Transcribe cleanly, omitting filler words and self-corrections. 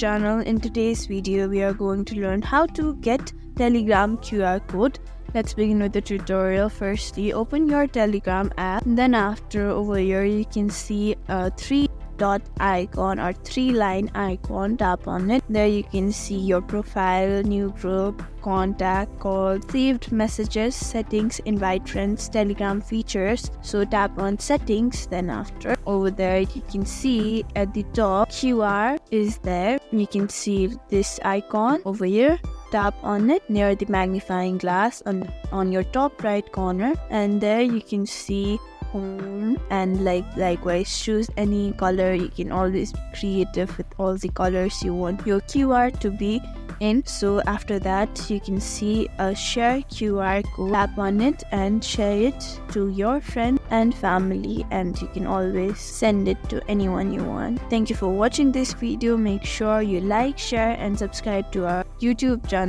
channel. In today's video, we are going to learn how to get Telegram QR code. Let's begin with the tutorial. Firstly, open your Telegram app. Then after, over here you can see a three-dot icon or three-line icon. Tap on it. There you can see your profile, new group, contact, call, saved messages, settings, invite friends, Telegram features. So tap on settings. Then after, over there you can see at the top QR is there. You can see this icon over here. Tap on it near the magnifying glass on your top right corner, and there you can see home, and likewise choose any color. You can always be creative with all the colors you want your QR to be in. So after that, you can see a share QR code. Tap on it and share it to your friend and family, and you can always send it to anyone you want. Thank you for watching this video. Make sure you like, share and subscribe to our YouTube channel.